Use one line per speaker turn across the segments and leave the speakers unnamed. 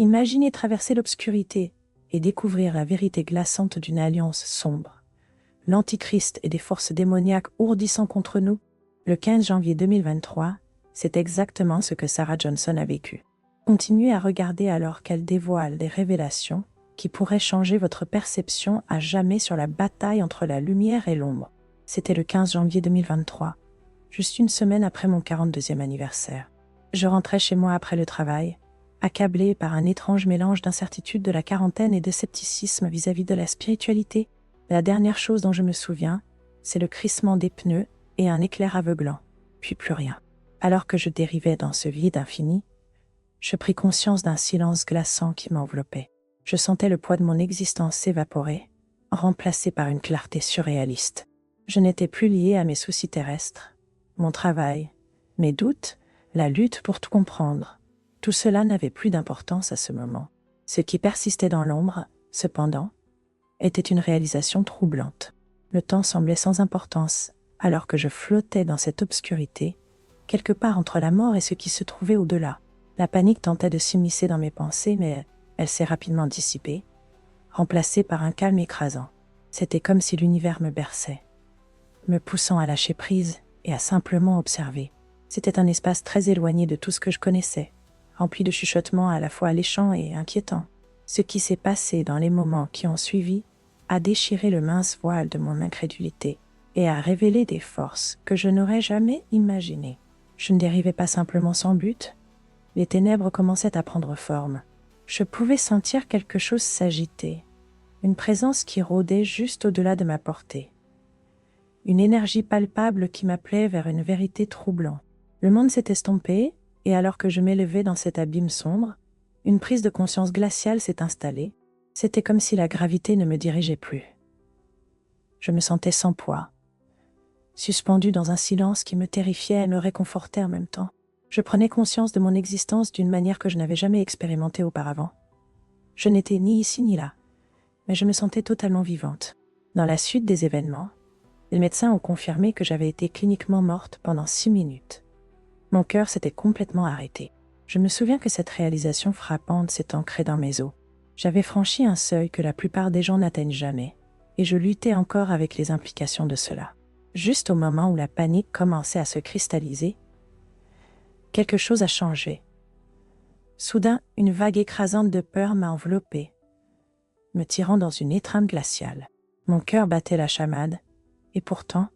Imaginez traverser l'obscurité et découvrir la vérité glaçante d'une alliance sombre. L'Antichrist et des forces démoniaques ourdissant contre nous. Le 15 janvier 2023, c'est exactement ce que Sarah Johnson a vécu. Continuez à regarder alors qu'elle dévoile des révélations qui pourraient changer votre perception à jamais sur la bataille entre la lumière et l'ombre. C'était le 15 janvier 2023, juste une semaine après mon 42e anniversaire. Je rentrais chez moi après le travail, accablé par un étrange mélange d'incertitude de la quarantaine et de scepticisme vis-à-vis de la spiritualité. La dernière chose dont je me souviens, c'est le crissement des pneus et un éclair aveuglant, puis plus rien. Alors que je dérivais dans ce vide infini, je pris conscience d'un silence glaçant qui m'enveloppait. Je sentais le poids de mon existence s'évaporer, remplacé par une clarté surréaliste. Je n'étais plus lié à mes soucis terrestres, mon travail, mes doutes, la lutte pour tout comprendre. Tout cela n'avait plus d'importance à ce moment. Ce qui persistait dans l'ombre, cependant, était une réalisation troublante. Le temps semblait sans importance, alors que je flottais dans cette obscurité, quelque part entre la mort et ce qui se trouvait au-delà. La panique tentait de s'immiscer dans mes pensées, mais elle s'est rapidement dissipée, remplacée par un calme écrasant. C'était comme si l'univers me berçait, me poussant à lâcher prise et à simplement observer. C'était un espace très éloigné de tout ce que je connaissais, rempli de chuchotements à la fois alléchants et inquiétants. Ce qui s'est passé dans les moments qui ont suivi a déchiré le mince voile de mon incrédulité et a révélé des forces que je n'aurais jamais imaginées. Je ne dérivais pas simplement sans but. Les ténèbres commençaient à prendre forme. Je pouvais sentir quelque chose s'agiter, une présence qui rôdait juste au-delà de ma portée. Une énergie palpable qui m'appelait vers une vérité troublante. Le monde s'est estompé, et alors que je m'élevais dans cet abîme sombre, une prise de conscience glaciale s'est installée. C'était comme si la gravité ne me dirigeait plus. Je me sentais sans poids, suspendu dans un silence qui me terrifiait et me réconfortait en même temps. Je prenais conscience de mon existence d'une manière que je n'avais jamais expérimentée auparavant. Je n'étais ni ici ni là, mais je me sentais totalement vivante. Dans la suite des événements, les médecins ont confirmé que j'avais été cliniquement morte pendant 6 minutes. Mon cœur s'était complètement arrêté. Je me souviens que cette réalisation frappante s'est ancrée dans mes os. J'avais franchi un seuil que la plupart des gens n'atteignent jamais, et je luttais encore avec les implications de cela. Juste au moment où la panique commençait à se cristalliser, quelque chose a changé. Soudain, une vague écrasante de peur m'a enveloppée, me tirant dans une étreinte glaciale. Mon cœur battait la chamade, et pourtant,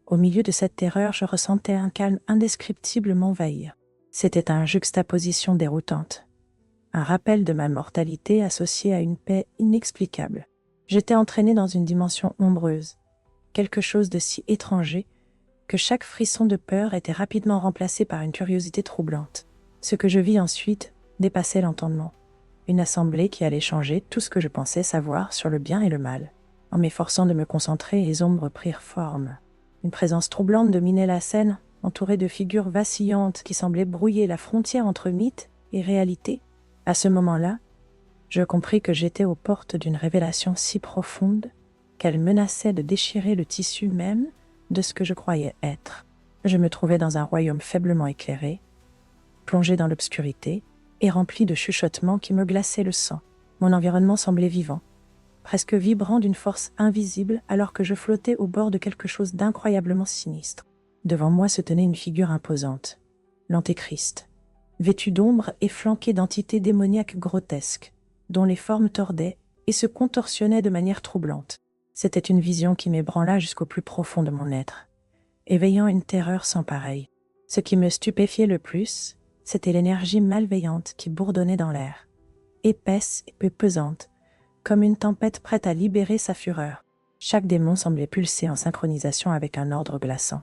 au milieu de cette terreur, je ressentais un calme indescriptible m'envahir. C'était une juxtaposition déroutante, un rappel de ma mortalité associé à une paix inexplicable. J'étais entraîné dans une dimension ombreuse, quelque chose de si étranger que chaque frisson de peur était rapidement remplacé par une curiosité troublante. Ce que je vis ensuite dépassait l'entendement. Une assemblée qui allait changer tout ce que je pensais savoir sur le bien et le mal. En m'efforçant de me concentrer, les ombres prirent forme. Une présence troublante dominait la scène, entourée de figures vacillantes qui semblaient brouiller la frontière entre mythe et réalité. À ce moment-là, je compris que j'étais aux portes d'une révélation si profonde qu'elle menaçait de déchirer le tissu même de ce que je croyais être. Je me trouvais dans un royaume faiblement éclairé, plongé dans l'obscurité et rempli de chuchotements qui me glaçaient le sang. Mon environnement semblait vivant, presque vibrant d'une force invisible alors que je flottais au bord de quelque chose d'incroyablement sinistre. Devant moi se tenait une figure imposante, l'Antéchrist, vêtu d'ombre et flanqué d'entités démoniaques grotesques, dont les formes tordaient et se contorsionnaient de manière troublante. C'était une vision qui m'ébranla jusqu'au plus profond de mon être, éveillant une terreur sans pareille. Ce qui me stupéfiait le plus, c'était l'énergie malveillante qui bourdonnait dans l'air, épaisse et peu pesante, comme une tempête prête à libérer sa fureur. Chaque démon semblait pulser en synchronisation avec un ordre glaçant,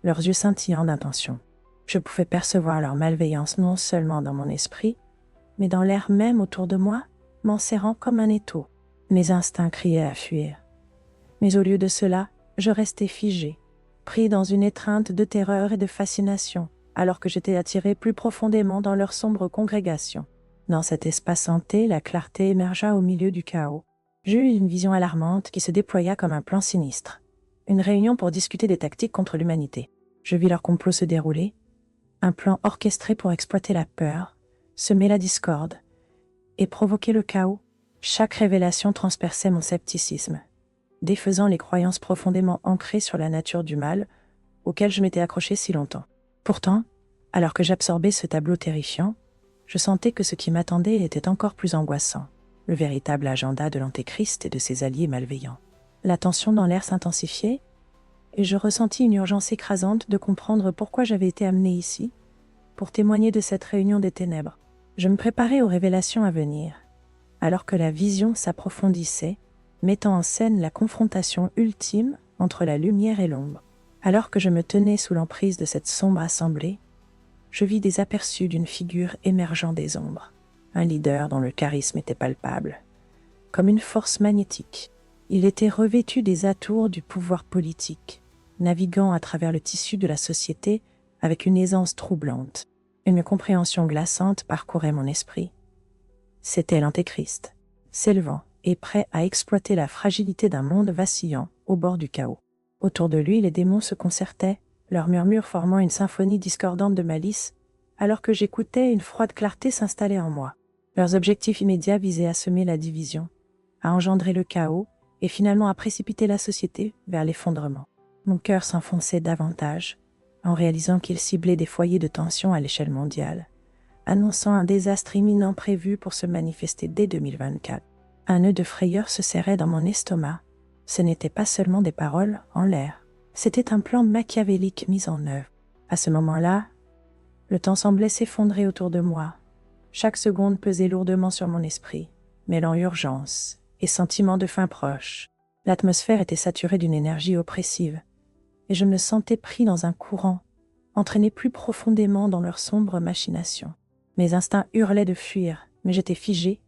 leurs yeux scintillant d'intention. Je pouvais percevoir leur malveillance non seulement dans mon esprit, mais dans l'air même autour de moi, m'enserrant comme un étau. Mes instincts criaient à fuir. Mais au lieu de cela, je restais figé, pris dans une étreinte de terreur et de fascination, alors que j'étais attiré plus profondément dans leur sombre congrégation. Dans cet espace hanté, la clarté émergea au milieu du chaos. J'eus une vision alarmante qui se déploya comme un plan sinistre. Une réunion pour discuter des tactiques contre l'humanité. Je vis leur complot se dérouler, un plan orchestré pour exploiter la peur, semer la discorde et provoquer le chaos. Chaque révélation transperçait mon scepticisme, défaisant les croyances profondément ancrées sur la nature du mal, auquel je m'étais accroché si longtemps. Pourtant, alors que j'absorbais ce tableau terrifiant, je sentais que ce qui m'attendait était encore plus angoissant, le véritable agenda de l'Antéchrist et de ses alliés malveillants. La tension dans l'air s'intensifiait, et je ressentis une urgence écrasante de comprendre pourquoi j'avais été amené ici, pour témoigner de cette réunion des ténèbres. Je me préparais aux révélations à venir, alors que la vision s'approfondissait, mettant en scène la confrontation ultime entre la lumière et l'ombre. Alors que je me tenais sous l'emprise de cette sombre assemblée, je vis des aperçus d'une figure émergeant des ombres, un leader dont le charisme était palpable, comme une force magnétique. Il était revêtu des atours du pouvoir politique, naviguant à travers le tissu de la société avec une aisance troublante. Une compréhension glaçante parcourait mon esprit. C'était l'Antéchrist, s'élevant et prêt à exploiter la fragilité d'un monde vacillant au bord du chaos. Autour de lui, les démons se concertaient, leurs murmures formant une symphonie discordante de malice, alors que j'écoutais une froide clarté s'installer en moi. Leurs objectifs immédiats visaient à semer la division, à engendrer le chaos et finalement à précipiter la société vers l'effondrement. Mon cœur s'enfonçait davantage, en réalisant qu'ils ciblaient des foyers de tension à l'échelle mondiale, annonçant un désastre imminent prévu pour se manifester dès 2024. Un nœud de frayeur se serrait dans mon estomac. Ce n'étaient pas seulement des paroles en l'air, c'était un plan machiavélique mis en œuvre. À ce moment-là, le temps semblait s'effondrer autour de moi. Chaque seconde pesait lourdement sur mon esprit, mêlant urgence et sentiment de fin proche. L'atmosphère était saturée d'une énergie oppressive, et je me sentais pris dans un courant, entraîné plus profondément dans leurs sombres machinations. Mes instincts hurlaient de fuir, mais j'étais figé,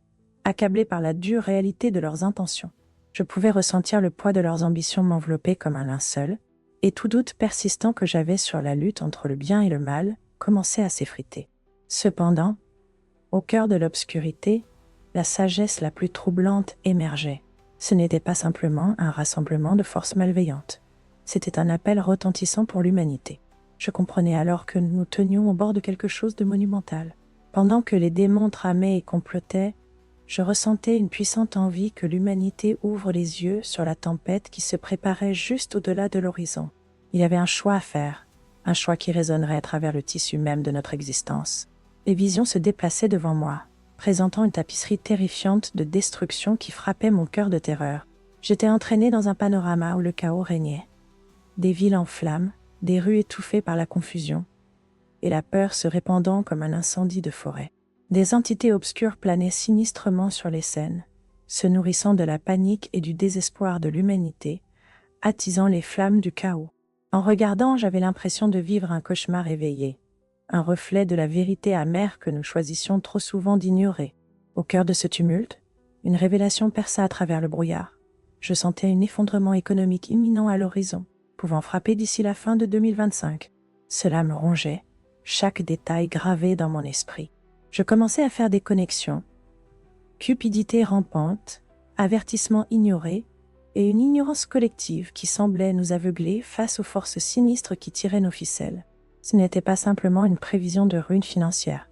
accablé par la dure réalité de leurs intentions. Je pouvais ressentir le poids de leurs ambitions m'envelopper comme un linceul, et tout doute persistant que j'avais sur la lutte entre le bien et le mal commençait à s'effriter. Cependant, au cœur de l'obscurité, la sagesse la plus troublante émergeait. Ce n'était pas simplement un rassemblement de forces malveillantes. C'était un appel retentissant pour l'humanité. Je comprenais alors que nous nous tenions au bord de quelque chose de monumental. Pendant que les démons tramaient et complotaient, je ressentais une puissante envie que l'humanité ouvre les yeux sur la tempête qui se préparait juste au-delà de l'horizon. Il y avait un choix à faire, un choix qui résonnerait à travers le tissu même de notre existence. Les visions se déplaçaient devant moi, présentant une tapisserie terrifiante de destruction qui frappait mon cœur de terreur. J'étais entraîné dans un panorama où le chaos régnait. Des villes en flammes, des rues étouffées par la confusion, et la peur se répandant comme un incendie de forêt. Des entités obscures planaient sinistrement sur les scènes, se nourrissant de la panique et du désespoir de l'humanité, attisant les flammes du chaos. En regardant, j'avais l'impression de vivre un cauchemar éveillé, un reflet de la vérité amère que nous choisissions trop souvent d'ignorer. Au cœur de ce tumulte, une révélation perça à travers le brouillard. Je sentais un effondrement économique imminent à l'horizon, pouvant frapper d'ici la fin de 2025. Cela me rongeait, chaque détail gravé dans mon esprit. Je commençais à faire des connexions. Cupidité rampante, avertissements ignorés, et une ignorance collective qui semblait nous aveugler face aux forces sinistres qui tiraient nos ficelles. Ce n'était pas simplement une prévision de ruine financière.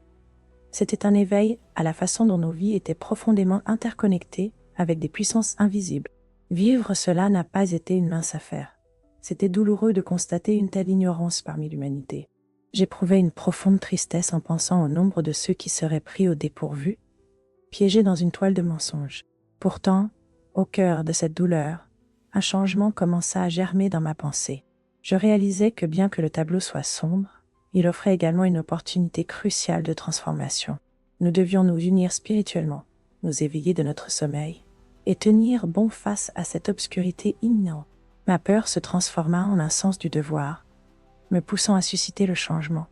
C'était un éveil à la façon dont nos vies étaient profondément interconnectées avec des puissances invisibles. Vivre cela n'a pas été une mince affaire. C'était douloureux de constater une telle ignorance parmi l'humanité. J'éprouvais une profonde tristesse en pensant au nombre de ceux qui seraient pris au dépourvu, piégés dans une toile de mensonges. Pourtant, au cœur de cette douleur, un changement commença à germer dans ma pensée. Je réalisais que bien que le tableau soit sombre, il offrait également une opportunité cruciale de transformation. Nous devions nous unir spirituellement, nous éveiller de notre sommeil, et tenir bon face à cette obscurité imminente. Ma peur se transforma en un sens du devoir, me poussant à susciter le changement,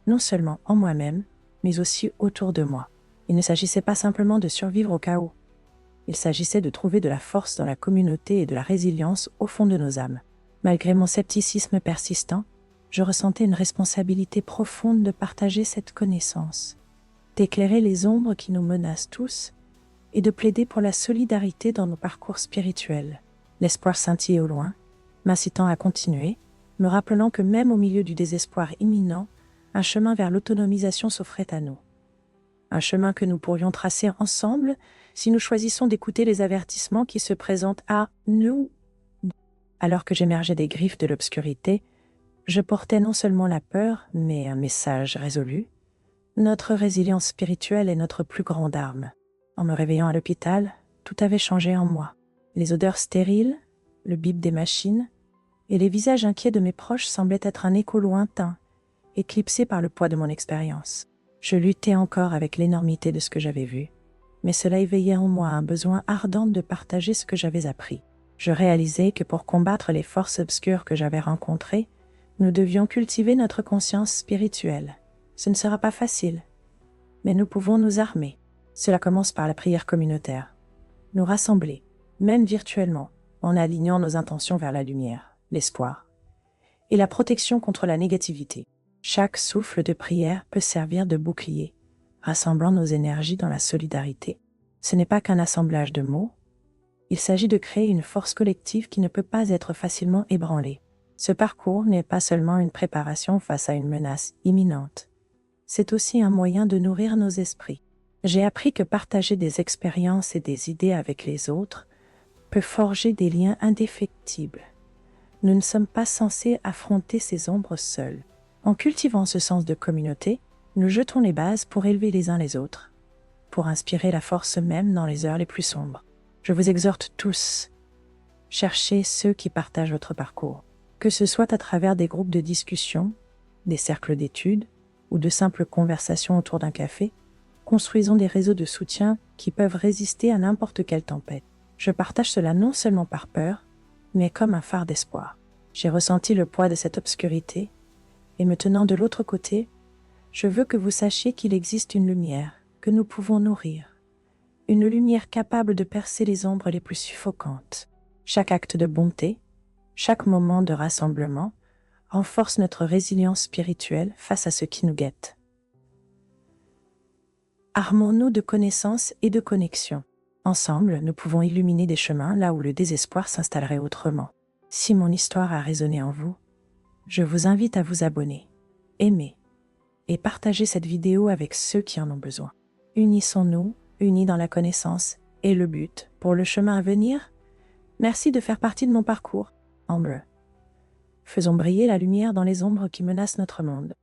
non seulement en moi-même, mais aussi autour de moi. Il ne s'agissait pas simplement de survivre au chaos. Il s'agissait de trouver de la force dans la communauté et de la résilience au fond de nos âmes. Malgré mon scepticisme persistant, je ressentais une responsabilité profonde de partager cette connaissance, d'éclairer les ombres qui nous menacent tous et de plaider pour la solidarité dans nos parcours spirituels. L'espoir scintillait au loin, m'incitant à continuer, me rappelant que même au milieu du désespoir imminent, un chemin vers l'autonomisation s'offrait à nous. Un chemin que nous pourrions tracer ensemble si nous choisissons d'écouter les avertissements qui se présentent à nous. Alors que j'émergeais des griffes de l'obscurité, je portais non seulement la peur, mais un message résolu. Notre résilience spirituelle est notre plus grande arme. En me réveillant à l'hôpital, tout avait changé en moi. Les odeurs stériles, le bip des machines, et les visages inquiets de mes proches semblaient être un écho lointain, éclipsé par le poids de mon expérience. Je luttais encore avec l'énormité de ce que j'avais vu, mais cela éveillait en moi un besoin ardent de partager ce que j'avais appris. Je réalisais que pour combattre les forces obscures que j'avais rencontrées, nous devions cultiver notre conscience spirituelle. Ce ne sera pas facile, mais nous pouvons nous armer. Cela commence par la prière communautaire. Nous rassembler, même virtuellement, en alignant nos intentions vers la lumière, l'espoir et la protection contre la négativité. Chaque souffle de prière peut servir de bouclier, rassemblant nos énergies dans la solidarité. Ce n'est pas qu'un assemblage de mots, il s'agit de créer une force collective qui ne peut pas être facilement ébranlée. Ce parcours n'est pas seulement une préparation face à une menace imminente, c'est aussi un moyen de nourrir nos esprits. J'ai appris que partager des expériences et des idées avec les autres peut forger des liens indéfectibles. Nous ne sommes pas censés affronter ces ombres seuls. En cultivant ce sens de communauté, nous jetons les bases pour élever les uns les autres, pour inspirer la force même dans les heures les plus sombres. Je vous exhorte tous, cherchez ceux qui partagent votre parcours, que ce soit à travers des groupes de discussion, des cercles d'études ou de simples conversations autour d'un café. Construisons des réseaux de soutien qui peuvent résister à n'importe quelle tempête. Je partage cela non seulement par peur, mais comme un phare d'espoir. J'ai ressenti le poids de cette obscurité, et me tenant de l'autre côté, je veux que vous sachiez qu'il existe une lumière que nous pouvons nourrir. Une lumière capable de percer les ombres les plus suffocantes. Chaque acte de bonté, chaque moment de rassemblement, renforce notre résilience spirituelle face à ce qui nous guette. Armons-nous de connaissances et de connexions. Ensemble, nous pouvons illuminer des chemins là où le désespoir s'installerait autrement. Si mon histoire a résonné en vous, je vous invite à vous abonner, aimer et partager cette vidéo avec ceux qui en ont besoin. Unissons-nous, unis dans la connaissance et le but pour le chemin à venir. Merci de faire partie de mon parcours, Amber. Faisons briller la lumière dans les ombres qui menacent notre monde.